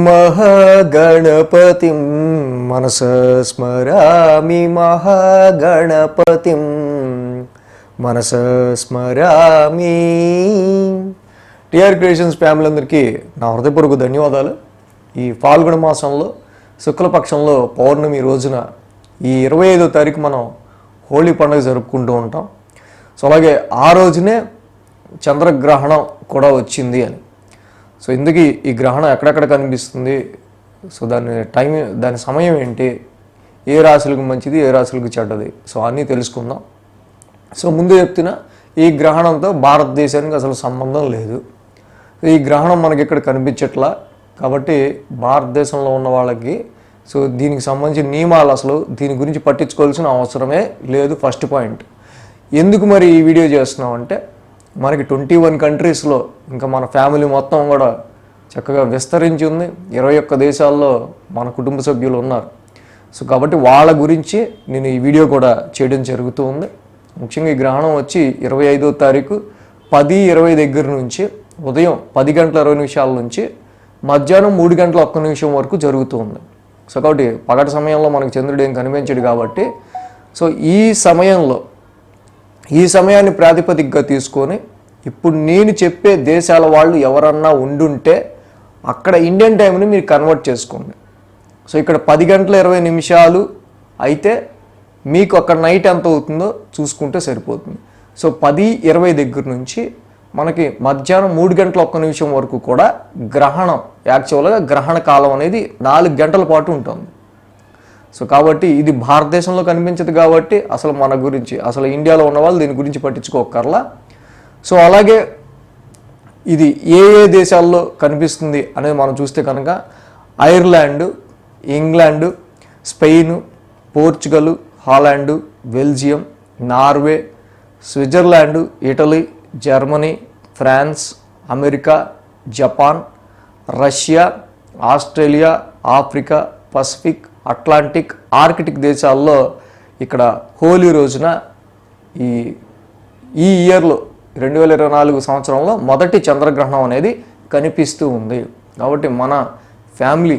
మహాగణపతిం మనస స్మరామి మహాగణపతిం మనస స్మరామి. టిఆర్ క్రియేషన్స్ ఫ్యామిలీ అందరికీ నా హృదయపూర్వక ధన్యవాదాలు. ఈ ఫాల్గుణ మాసంలో శుక్లపక్షంలో పౌర్ణమి రోజున ఈ 25వ తారీఖు మనం హోళీ పండుగ జరుపుకుంటూ ఉంటాం. సో అలాగే ఆ రోజునే చంద్రగ్రహణం కూడా వచ్చింది అని. సో ఇందుకు ఈ గ్రహణం ఎక్కడెక్కడ కనిపిస్తుంది, సో దాని సమయం ఏంటి, ఏ రాశులకు మంచిది ఏ రాశులకు చెడ్డది, సో అన్నీ తెలుసుకుందాం. సో ముందు చెప్తున్నా, ఈ గ్రహణంతో భారతదేశానికి అసలు సంబంధం లేదు. ఈ గ్రహణం మనకి ఇక్కడ కనిపించట్లా కాబట్టి భారతదేశంలో ఉన్న వాళ్ళకి సో దీనికి సంబంధించిన నియమాలు అసలు దీని గురించి పట్టించుకోవాల్సిన అవసరమే లేదు. First point. ఎందుకు మరి ఈ వీడియో చేస్తున్నాం అంటే, మనకి 21 కంట్రీస్లో ఇంకా మన ఫ్యామిలీ మొత్తం కూడా చక్కగా విస్తరించి ఉంది. 21 దేశాల్లో మన కుటుంబ సభ్యులు ఉన్నారు. సో కాబట్టి వాళ్ళ గురించి నేను ఈ వీడియో కూడా చేయడం జరుగుతూ ఉంది. ముఖ్యంగా ఈ గ్రహణం వచ్చి 25వ తారీఖు 10:20 దగ్గర నుంచి ఉదయం 10:20 నుంచి మధ్యాహ్నం 3:01 వరకు జరుగుతూ ఉంది. సో కాబట్టి పగటి సమయంలో మనకు చంద్రుడు ఏం కనిపించడు కాబట్టి సో ఈ సమయాన్ని ప్రాతిపదికగా తీసుకొని ఇప్పుడు నేను చెప్పే దేశాల వాళ్ళు ఎవరన్నా ఉండుంటే అక్కడ ఇండియన్ టైంని మీరు కన్వర్ట్ చేసుకోండి. సో ఇక్కడ 10:20 అయితే మీకు అక్కడ నైట్ ఎంత అవుతుందో చూసుకుంటే సరిపోతుంది. సో 10:20 దగ్గర నుంచి మనకి మధ్యాహ్నం 3:01 వరకు కూడా గ్రహణం, యాక్చువల్గా గ్రహణ కాలం అనేది 4 గంటల పాటు ఉంటుంది. సో కాబట్టి ఇది భారతదేశంలో కనిపించదు కాబట్టి అసలు మన గురించి, అసలు ఇండియాలో ఉన్న వాళ్ళు దీని గురించి పట్టించుకోకర్లా. సో అలాగే ఇది ఏ దేశాల్లో కనిపిస్తుంది అనేది మనం చూస్తే కనుక Ireland, England, Spain, Portugal, Holland, Belgium, Norway, Switzerland, Italy, Germany, France, America, Japan, Russia, Australia, Africa, Pacific, Atlantic, Arctic దేశాల్లో ఇక్కడ హోలీ రోజున ఈ ఇయర్లో 2024 సంవత్సరంలో మొదటి చంద్రగ్రహణం అనేది కనిపిస్తూ ఉంది. కాబట్టి మన ఫ్యామిలీ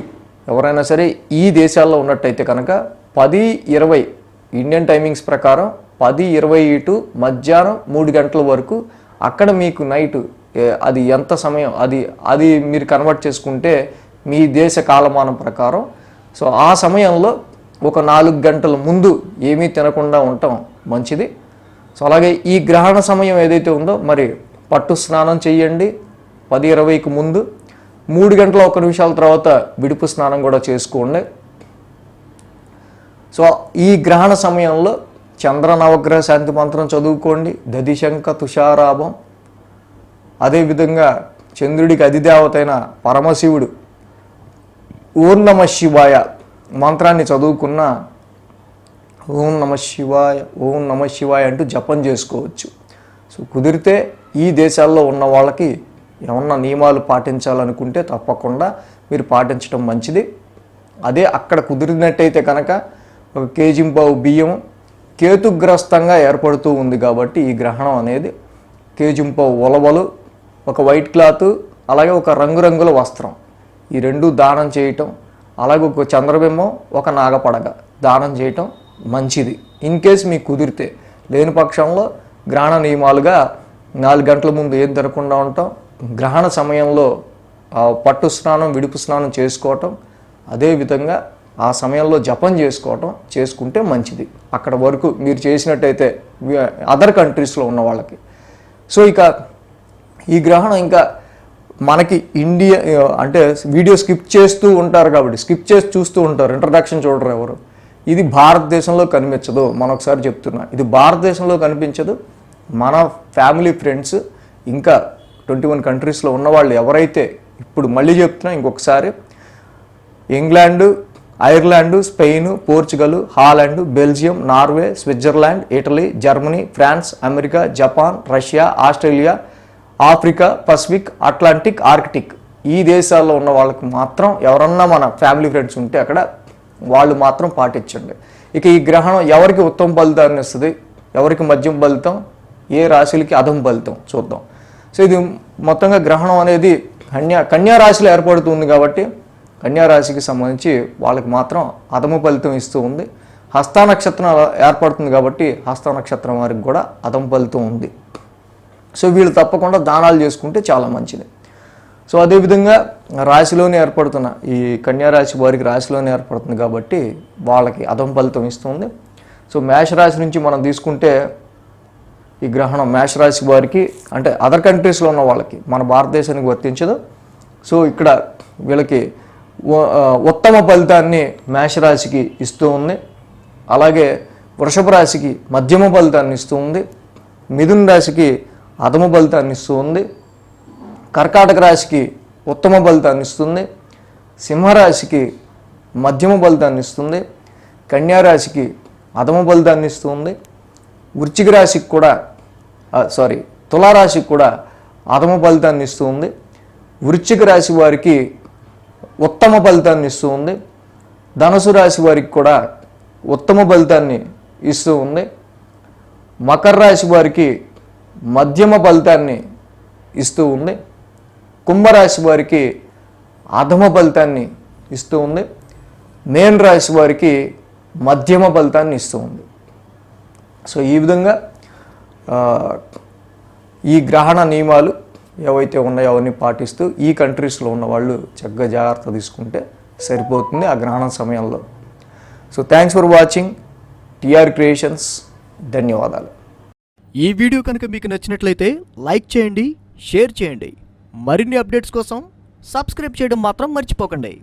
ఎవరైనా సరే ఈ దేశాల్లో ఉన్నట్టయితే కనుక 10:20 ఇండియన్ టైమింగ్స్ ప్రకారం 10:20 మధ్యాహ్నం 3 గంటల వరకు అక్కడ మీకు నైట్ అది ఎంత సమయం అది మీరు కన్వర్ట్ చేసుకుంటే మీ దేశ కాలమానం ప్రకారం సో ఆ సమయంలో ఒక 4 గంటల ముందు ఏమీ తినకుండా ఉండటం మంచిది. సో అలాగే ఈ గ్రహణ సమయం ఏదైతే ఉందో మరి పట్టు స్నానం చేయండి 10:20కి ముందు. 3:01 తర్వాత విడుపు స్నానం కూడా చేసుకోండి. సో ఈ గ్రహణ సమయంలో చంద్ర నవగ్రహ శాంతి మంత్రం చదువుకోండి, దదిశంక తుషారాభం. అదేవిధంగా చంద్రుడికి అధిదేవత అయిన పరమశివుడు ఓం నమ శివాయ మంత్రాన్ని చదువుకున్న ఓం నమ శివాయ ఓం నమ శివాయ అంటూ జపం చేసుకోవచ్చు. సో కుదిరితే ఈ దేశాల్లో ఉన్న వాళ్ళకి ఏమన్నా నియమాలు పాటించాలనుకుంటే తప్పకుండా మీరు పాటించడం మంచిది. అదే అక్కడ కుదిరినట్టయితే కనుక 1 కేజీ బియ్యం కేతుగ్రస్తంగా ఏర్పడుతూ ఉంది కాబట్టి ఈ గ్రహణం అనేది 1 కేజీ ఉలవలు, ఒక వైట్ క్లాత్, అలాగే ఒక రంగురంగుల వస్త్రం, ఈ 2 దానం చేయటం, అలాగే ఒక చంద్రబింబం, ఒక నాగపడగ దానం చేయటం మంచిది. ఇన్ కేస్ మీకు కుదిరితే, లేని పక్షంలో గ్రహణ నియమాలుగా 4 గంటల ముందు ఏం తినకుండా ఉండటం, గ్రహణ సమయంలో పట్టు స్నానం విడుపు స్నానం చేసుకోవటం, అదేవిధంగా ఆ సమయంలో జపం చేసుకుంటే మంచిది. అక్కడ వరకు మీరు చేసినట్టయితే అదర్ కంట్రీస్లో ఉన్న వాళ్ళకి. సో ఇక ఈ గ్రహణం ఇంకా మనకి ఇండియా అంటే వీడియో స్కిప్ చేస్తూ ఉంటారు కాబట్టి స్కిప్ చేసి చూస్తూ ఉంటారు, ఇంట్రడక్షన్ చూడరు ఎవరు. ఇది భారతదేశంలో కనిపించదు. ఒకసారి చెప్తున్నా, ఇది భారతదేశంలో కనిపించదు. మన ఫ్యామిలీ ఫ్రెండ్స్ ఇంకా 21 కంట్రీస్లో ఉన్నవాళ్ళు ఎవరైతే, ఇప్పుడు మళ్ళీ చెప్తున్నా ఇంకొకసారి, England, Ireland, Spain, Portugal, Holland, Belgium, Norway, Switzerland, Italy, Germany, France, America, Japan, Russia, Australia, Africa, Pacific, Atlantic, Arctic ఈ దేశాల్లో ఉన్న వాళ్ళకి మాత్రం ఎవరన్నా మన ఫ్యామిలీ ఫ్రెండ్స్ ఉంటే అక్కడ వాళ్ళు మాత్రం పాటించండి. ఇక ఈ గ్రహణం ఎవరికి ఉత్తమ ఫలితాన్ని ఇస్తుంది, ఎవరికి మధ్యం ఫలితం, ఏ రాశులకి అధం ఫలితం చూద్దాం. సో ఇది మొత్తంగా గ్రహణం అనేది కన్యా రాశిలో ఏర్పడుతుంది కాబట్టి కన్యా రాశికి సంబంధించి వాళ్ళకి మాత్రం అధమ ఫలితం ఇస్తూ ఉంది. హస్త నక్షత్రం ఏర్పడుతుంది కాబట్టి హస్త నక్షత్రం వారికి కూడా అధమ ఫలితం ఉంది. సో వీళ్ళు తప్పకుండా దానాలు చేసుకుంటే చాలా మంచిది. సో అదేవిధంగా రాశిలోనే ఏర్పడుతున్న ఈ కన్యా రాశి వారికి రాశిలోనే ఏర్పడుతుంది కాబట్టి వాళ్ళకి అధమ ఫలితం ఇస్తుంది. సో మేషరాశి నుంచి మనం తీసుకుంటే ఈ గ్రహణం మేషరాశి వారికి అంటే అదర్ కంట్రీస్లో ఉన్న వాళ్ళకి, మన భారతదేశానికి వర్తించదు. సో ఇక్కడ వీళ్ళకి ఉత్తమ ఫలితాన్ని మేషరాశికి ఇస్తూ ఉంది. అలాగే వృషభ రాశికి మధ్యమ ఫలితాన్ని ఇస్తూ ఉంది. మిథున రాశికి అధమ ఫలితాన్ని ఇస్తూ ఉంది. కర్కాటక రాశికి ఉత్తమ ఫలితాన్ని ఇస్తుంది. సింహరాశికి మధ్యమ ఫలితాన్ని ఇస్తుంది. కన్యా రాశికి అధమ ఫలితాన్ని ఇస్తుంది. వృశ్చిక రాశికి కూడా తులారాశికి కూడా అధమ ఫలితాన్ని ఇస్తూ ఉంది. వృశ్చిక రాశి వారికి ఉత్తమ ఫలితాన్ని ఇస్తూ ఉంది. ధనుసు రాశి వారికి కూడా ఉత్తమ ఫలితాన్ని ఇస్తూ ఉంది. మకర రాశి వారికి మధ్యమ ఫలితాన్ని ఇస్తూ ఉంది. కుంభరాశి వారికి అధమ ఫలితాన్ని ఇస్తూ ఉంది. మేన రాశి వారికి మధ్యమ ఫలితాన్ని ఇస్తూ ఉంది. సో ఈ విధంగా ఈ గ్రహణ నియమాలు ఏవైతే ఉన్నాయో అవన్నీ పాటిస్తూ ఈ కంట్రీస్లో ఉన్న వాళ్ళు చక్కగా జాగ్రత్త తీసుకుంటే సరిపోతుంది ఆ గ్రహణ సమయంలో. So thanks for watching TR Creations. ధన్యవాదాలు. ఈ వీడియో కనుక మీకు నచ్చినట్లయితే లైక్ చేయండి, షేర్ చేయండి. మరిన్ని అప్డేట్స్ కోసం సబ్స్క్రైబ్ చేయడం మాత్రం మర్చిపోకండి.